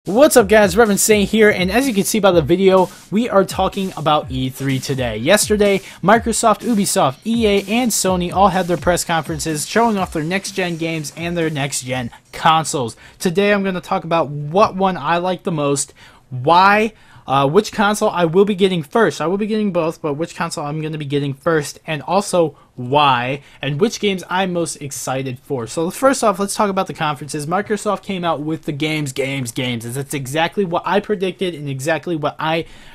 What's up guys, Reverend Saint here, and as you can see by the video, we are talking about E3 today. Yesterday, Microsoft, Ubisoft, EA, and Sony all had their press conferences showing off their next-gen games and their next-gen consoles. Today I'm going to talk about what one I like the most, why, which console I will be getting first. I will be getting both, but which console I'm going to be getting first, and also why, and which games I'm most excited for. So first off, let's talk about the conferences. Microsoft came out with the games. That's exactly what I predicted and exactly what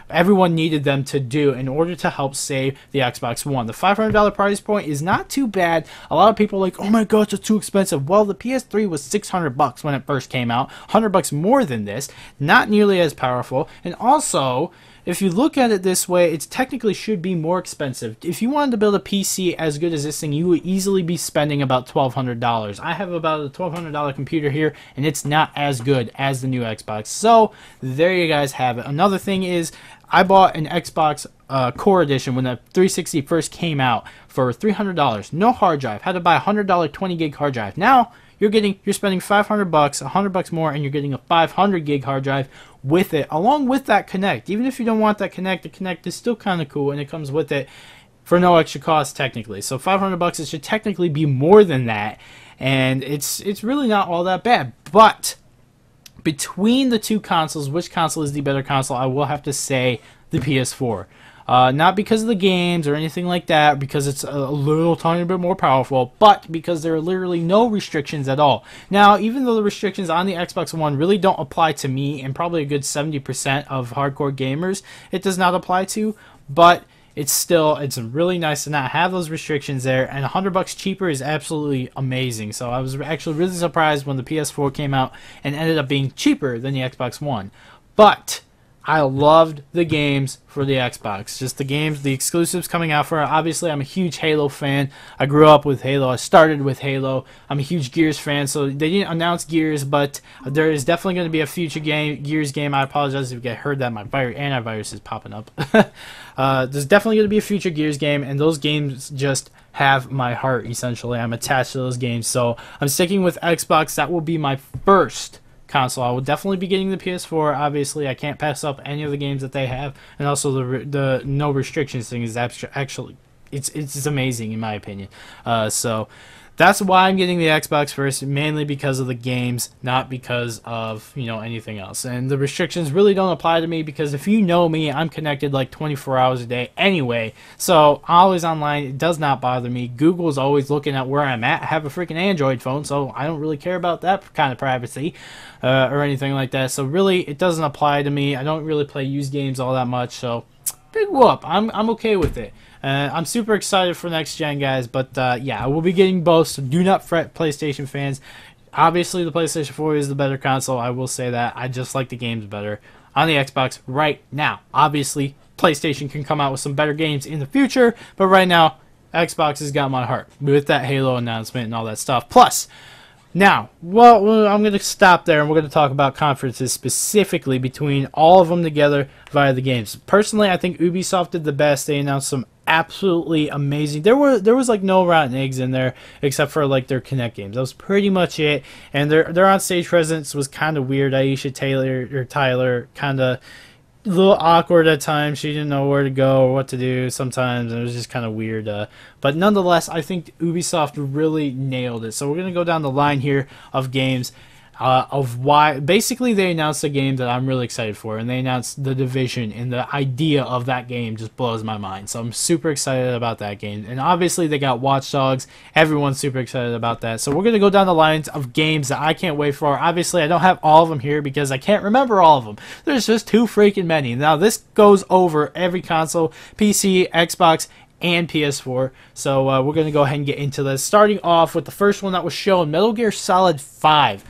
everyone needed them to do in order to help save the Xbox One. The $500 price point is not too bad. A lot of people are like, oh my gosh, it's too expensive. Well, the PS3 was $600 when it first came out, $100 more than this, not nearly as powerful, and also, if you look at it this way, it technically should be more expensive. If you wanted to build a PC as good as this thing, you would easily be spending about $1,200. I have about a $1,200 computer here, and it's not as good as the new Xbox. So, there you guys have it. Another thing is, I bought an Xbox Core Edition when the 360 first came out for $300. No hard drive. Had to buy a $100 20 gig hard drive. Now, you're spending $500, $100 more, and you're getting a 500 gig hard drive with it, along with that Kinect. Even if you don't want that Kinect, the Kinect is still kind of cool, and it comes with it for no extra cost technically. So $500, it should technically be more than that, and it's really not all that bad. But between the two consoles, which console is the better console? I will have to say the PS4. Not because of the games or anything like that, because it's a little tiny bit more powerful, but because there are literally no restrictions at all. Now, even though the restrictions on the Xbox One really don't apply to me and probably a good 70% of hardcore gamers, it does not apply to, but it's really nice to not have those restrictions there, and $100 cheaper is absolutely amazing. So I was actually really surprised when the PS4 came out and ended up being cheaper than the Xbox One. But I loved the games for the Xbox. Just the games, the exclusives coming out for it. Obviously, I'm a huge Halo fan. I grew up with Halo. I started with Halo. I'm a huge Gears fan, so they didn't announce Gears, but there is definitely going to be a future Gears game. I apologize if you heard that. My antivirus is popping up. There's definitely going to be a future Gears game, and those games just have my heart, essentially. I'm attached to those games, so I'm sticking with Xbox. That will be my first console. I will definitely be getting the PS4. Obviously, I can't pass up any of the games that they have, and also the no restrictions thing is actually it's amazing in my opinion. So that's why I'm getting the Xbox first, mainly because of the games, not because of anything else. And the restrictions really don't apply to me because if you know me, I'm connected like 24 hours a day anyway. So always online. It does not bother me. Google's always looking at where I'm at. I have a freaking Android phone, so I don't really care about that kind of privacy or anything like that. So really, it doesn't apply to me. I don't really play used games all that much. So big whoop. I'm okay with it. I'm super excited for next gen, guys, but yeah, I will be getting both, so do not fret, PlayStation fans. Obviously, the PlayStation 4 is the better console. I will say that. I just like the games better on the Xbox right now. Obviously, PlayStation can come out with some better games in the future, but right now, Xbox has got my heart with that Halo announcement and all that stuff. Plus, now, well, I'm going to stop there, and we're going to talk about conferences specifically between all of them together via the games. Personally, I think Ubisoft did the best. They announced some absolutely amazing. There was like no rotten eggs in there except for like their Kinect games. That was pretty much it. And their on stage presence was kind of weird. Aisha Tyler kind of a little awkward at times. She didn't know where to go or what to do sometimes, and it was just kind of weird. But nonetheless, I think Ubisoft really nailed it. So we're gonna go down the line here of games. Of why basically they announced a game that I'm really excited for, and they announced The Division, and the idea of that game just blows my mind. So I'm super excited about that game, and obviously they got Watch Dogs. Everyone's super excited about that. So we're gonna go down the lines of games that I can't wait for. Obviously I don't have all of them here because I can't remember all of them. There's just too freaking many. Now this goes over every console: PC, Xbox, and PS4. So we're gonna go ahead and get into this, starting off with the first one that was shown, Metal Gear Solid 5.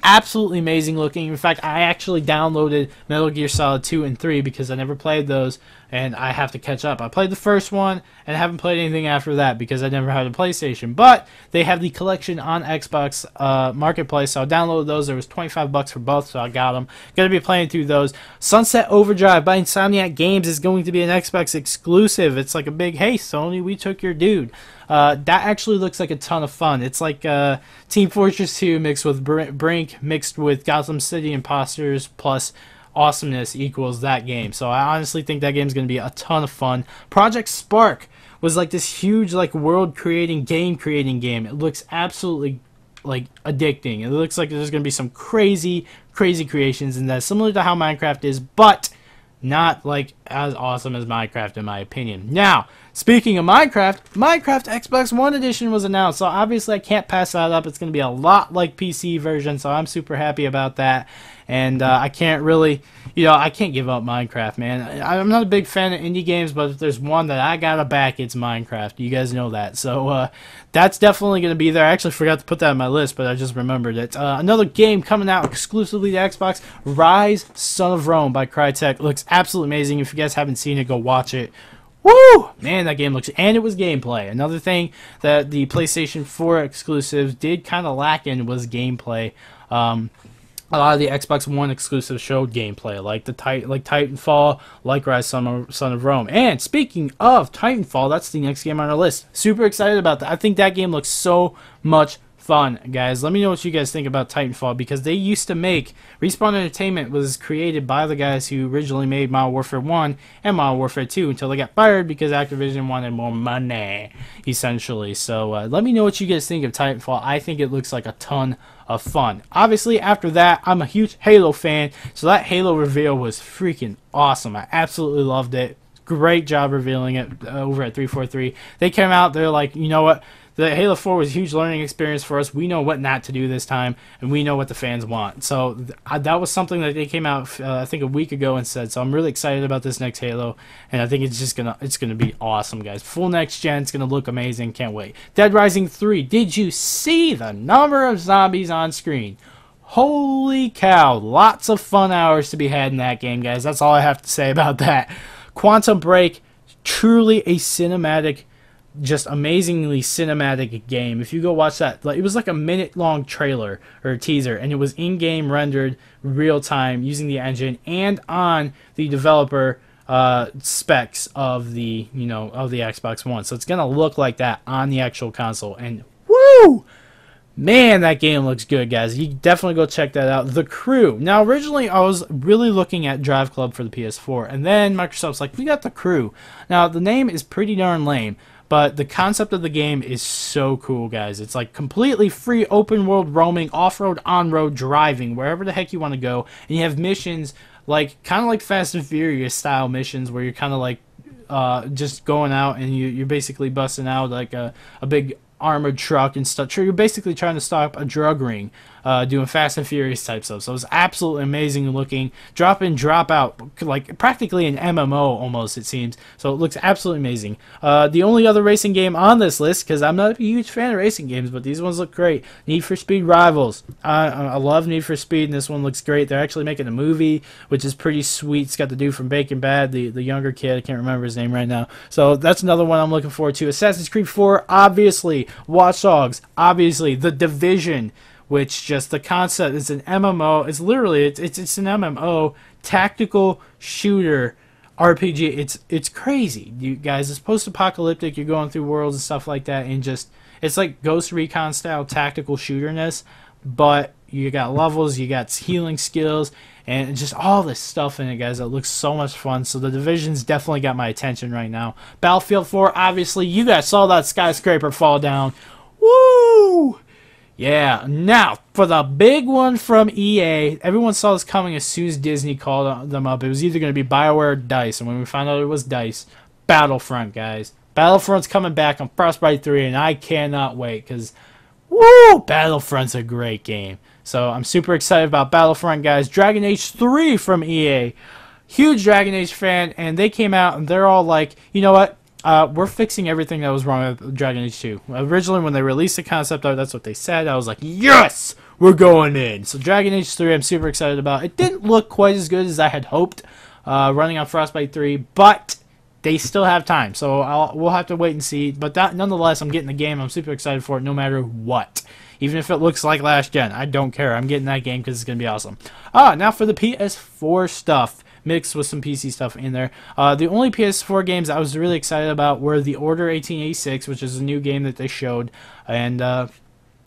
Absolutely amazing looking. In fact, I actually downloaded Metal Gear Solid 2 and 3 because I never played those, and I have to catch up. I played the first one and haven't played anything after that because I never had a PlayStation. But they have the collection on Xbox Marketplace, so I downloaded those. There was $25 for both, so I got them. Going to be playing through those. Sunset Overdrive by Insomniac Games is going to be an Xbox exclusive. It's like a big, hey, Sony, we took your dude. that actually looks like a ton of fun. It's like Team Fortress 2 mixed with Brink, mixed with Gotham City Imposters, plus awesomeness equals that game. So I honestly think that game's going to be a ton of fun. Project Spark was like this huge like world creating, game creating game. It looks absolutely like addicting. It looks like there's going to be some crazy creations in that, similar to how Minecraft is, but not like as awesome as Minecraft in my opinion. Now, speaking of Minecraft Xbox One Edition was announced, so obviously I can't pass that up. It's going to be a lot like PC version, so I'm super happy about that. And I can't really, I can't give up Minecraft, man. I'm not a big fan of indie games, but if there's one that I gotta back, it's Minecraft. You guys know that. So that's definitely going to be there. I actually forgot to put that on my list, but I just remembered it. Another game coming out exclusively to Xbox, Rise Son of Rome by Crytek. Looks absolutely amazing. If you guys haven't seen it, go watch it. Woo! Man, that game looks... And it was gameplay. Another thing that the PlayStation 4 exclusives did kind of lack in was gameplay. A lot of the Xbox One exclusives showed gameplay, like Titanfall, like Rise Son of Rome. And speaking of Titanfall, that's the next game on our list. Super excited about that. I think that game looks so much fun, guys. Let me know what you guys think about Titanfall, because they used to make... Respawn Entertainment was created by the guys who originally made Modern Warfare 1 and Modern Warfare 2 until they got fired because Activision wanted more money, essentially. So let me know what you guys think of Titanfall. I think it looks like a ton of fun. Obviously, after that, I'm a huge Halo fan, so that Halo reveal was freaking awesome. I absolutely loved it. Great job revealing it over at 343. They came out, they're like, you know what? The Halo 4 was a huge learning experience for us. We know what not to do this time, and we know what the fans want. So that was something that they came out, I think, a week ago and said. So I'm really excited about this next Halo, and I think it's gonna be awesome, guys. Full next gen, it's gonna look amazing. Can't wait. Dead Rising 3. Did you see the number of zombies on screen? Holy cow! Lots of fun hours to be had in that game, guys. That's all I have to say about that. Quantum Break, truly a cinematic, just amazingly cinematic game. If you go watch that, it was like a minute-long trailer or teaser, and it was in-game rendered real-time using the engine and on the developer specs of the of the Xbox One. So it's gonna look like that on the actual console, and woo! Man, that game looks good, guys. You definitely go check that out. The Crew. Now, originally, I was really looking at Drive Club for the PS4, and then Microsoft's like, we got The Crew. Now, the name is pretty darn lame, but the concept of the game is so cool, guys. It's like completely free open world roaming, off-road, on-road driving, wherever the heck you want to go. And you have missions like kind of like Fast and Furious style missions where you're kind of like just going out and you're basically busting out like a big armored truck and stuff. You're basically trying to stop a drug ring, doing Fast and Furious type stuff. So it's absolutely amazing looking. Drop in, drop out, like practically an MMO almost, it seems. So it looks absolutely amazing. The only other racing game on this list, because I'm not a huge fan of racing games, but these ones look great. Need for Speed Rivals. I love Need for Speed, and this one looks great. They're actually making a movie, which is pretty sweet. It's got the dude from Breaking Bad, the younger kid. I can't remember his name right now. So that's another one I'm looking forward to. Assassin's Creed 4, obviously. Watch Dogs, obviously. The Division, which just the concept is an MMO. It's literally it's an MMO tactical shooter RPG. It's crazy, you guys. It's post-apocalyptic. You're going through worlds and stuff like that, and just it's like Ghost Recon style tactical shooterness, but you got levels, you got healing skills, and just all this stuff in it, guys. It looks so much fun. So the Division's definitely got my attention right now. Battlefield 4, obviously, you guys saw that skyscraper fall down. Woo! Yeah, now, for the big one from EA, everyone saw this coming as soon as Disney called them up. It was either going to be BioWare or DICE, and when we found out it was DICE, Battlefront, guys. Battlefront's coming back on Frostbite 3, and I cannot wait, because, woo! Battlefront's a great game. So I'm super excited about Battlefront, guys. Dragon Age 3 from EA. Huge Dragon Age fan, and they came out, and they're all like, you know what? We're fixing everything that was wrong with Dragon Age 2. Originally, when they released the concept art, that's what they said. I was like, yes! We're going in! So Dragon Age 3, I'm super excited about. It didn't look quite as good as I had hoped, running on Frostbite 3, but they still have time. So we'll have to wait and see. But nonetheless, I'm getting the game. I'm super excited for it no matter what. Even if it looks like last gen, I don't care. I'm getting that game because it's going to be awesome. Now for the PS4 stuff. mixed with some PC stuff in there. The only PS4 games I was really excited about were the Order 1886, which is a new game that they showed, and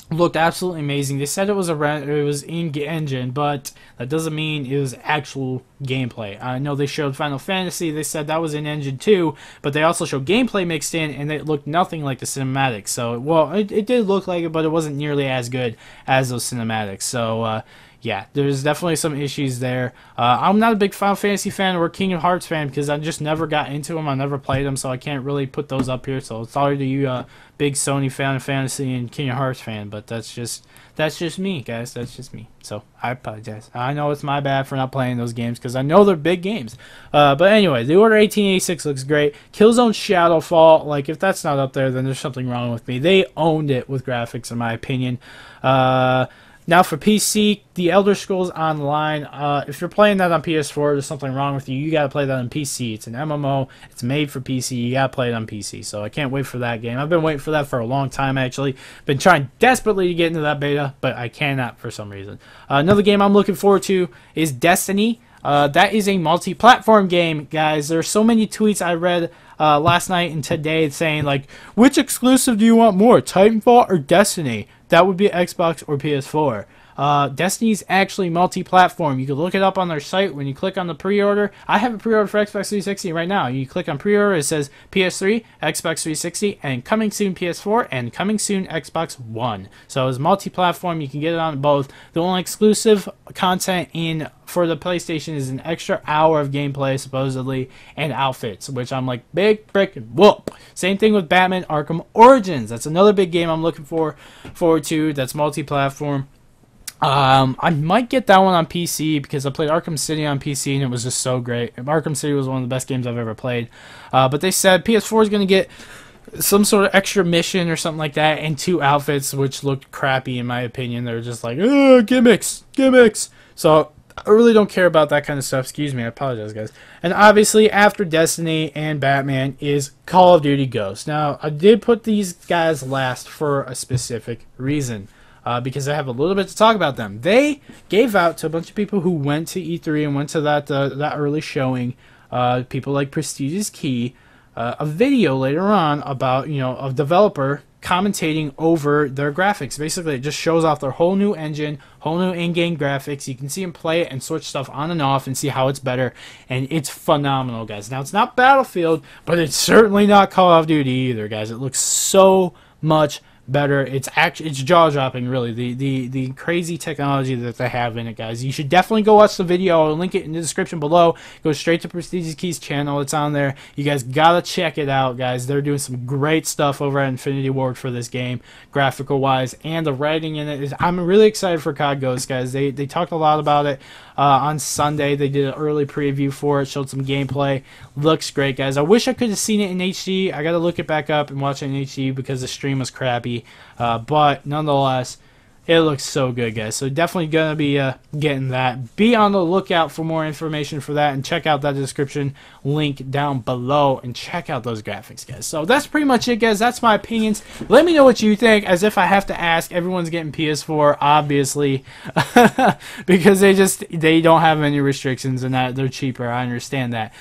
looked absolutely amazing. They said it was in-engine, but that doesn't mean it was actual gameplay. I know they showed Final Fantasy. They said that was in-engine too, but they also showed gameplay mixed in, and it looked nothing like the cinematics. So, well, it did look like it, but it wasn't nearly as good as those cinematics. So, yeah, there's definitely some issues there. I'm not a big Final Fantasy fan or Kingdom Hearts fan because I just never got into them. I never played them, so I can't really put those up here. So sorry to you, big Sony Final Fantasy and Kingdom Hearts fan, but that's just me, guys. That's just me. So I apologize. I know it's my bad for not playing those games because I know they're big games. But anyway, the Order 1886 looks great. Killzone Shadowfall, like if that's not up there, then there's something wrong with me. They owned it with graphics, in my opinion. Now for PC, The Elder Scrolls Online, if you're playing that on PS4, there's something wrong with you. You gotta play that on PC. It's an MMO. It's made for PC. You gotta play it on PC. So I can't wait for that game. I've been waiting for that for a long time, actually. Been trying desperately to get into that beta, but I cannot for some reason. Another game I'm looking forward to is Destiny. That is a multi-platform game, guys. There are so many tweets I read last night and today saying, like, which exclusive do you want more, Titanfall or Destiny? That would be Xbox or PS4. Destiny's actually multi-platform. You can look it up on their site when you click on the pre-order. I have a pre-order for Xbox 360 right now. You click on pre-order, it says PS3, Xbox 360, and coming soon PS4, and coming soon Xbox One. So it's multi-platform. You can get it on both. The only exclusive content for the PlayStation is an extra hour of gameplay, supposedly, and outfits, which I'm like, big frickin' whoop. Same thing with Batman Arkham Origins. That's another big game I'm looking forward to. That's multi-platform. I might get that one on PC because I played Arkham City on PC and it was just so great. Arkham City was one of the best games I've ever played. But they said PS4 is going to get some sort of extra mission or something like that and 2 outfits, which looked crappy in my opinion. They're just like, gimmicks. So I really don't care about that kind of stuff. Excuse me, I apologize, guys. And obviously, after Destiny and Batman is Call of Duty Ghosts. Now, I did put these guys last for a specific reason. Because I have a little bit to talk about them. They gave out to a bunch of people who went to E3 and went to that early showing, people like Prestigious Key, a video later on about, a developer commentating over their graphics. Basically, it just shows off their whole new engine, whole new in-game graphics. You can see them play it and switch stuff on and off and see how it's better. And it's phenomenal, guys. Now, it's not Battlefield, but it's certainly not Call of Duty either, guys. It looks so much better. It's jaw-dropping, really, the crazy technology that they have in it, guys. You should definitely go watch the video. I'll link it in the description below. Go straight to Prestigious Key's channel. It's on there. You guys gotta check it out, guys. They're doing some great stuff over at Infinity Ward for this game, graphical wise, and the writing in it is. I'm really excited for COD Ghosts, guys. They talked a lot about it on Sunday. They did an early preview for it, showed some gameplay. Looks great, guys. I wish I could have seen it in HD. I gotta look it back up and watch it in HD because the stream was crappy. But nonetheless, it looks so good, guys. So definitely going to be getting that. Be on the lookout for more information for that, and check out that description link down below and check out those graphics, guys. So that's pretty much it, guys. That's my opinions. Let me know what you think, as if I have to ask. Everyone's getting PS4, obviously, because they don't have any restrictions and that they're cheaper. I understand that.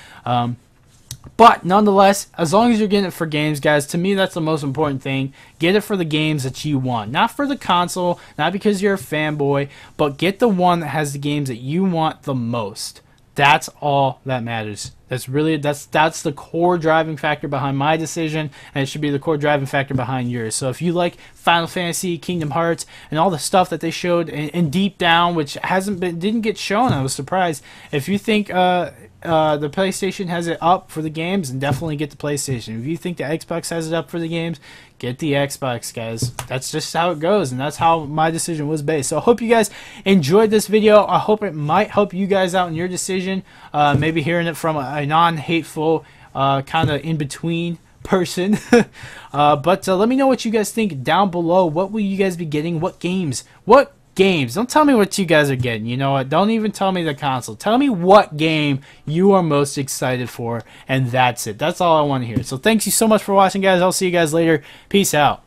But nonetheless, as long as you're getting it for games, guys, to me that's the most important thing. Get it for the games that you want. Not for the console, not because you're a fanboy, but get the one that has the games that you want the most. That's all that matters. That's the core driving factor behind my decision, and it should be the core driving factor behind yours. So if you like Final Fantasy, Kingdom Hearts, and all the stuff that they showed in Deep Down, which didn't get shown, I was surprised. If you think the PlayStation has it up for the games, and definitely get the PlayStation. If you think the Xbox has it up for the games, get the Xbox, guys. That's just how it goes, and that's how my decision was based. So I hope you guys enjoyed this video. I hope it might help you guys out in your decision. Maybe hearing it from a non-hateful, kind of in-between person. But let me know what you guys think down below. What will you guys be getting? What games? Don't tell me what you guys are getting. You know what? Don't even tell me the console. Tell me what game you are most excited for, and that's it. That's all I want to hear. So thanks you so much for watching, guys. I'll see you guys later. Peace out.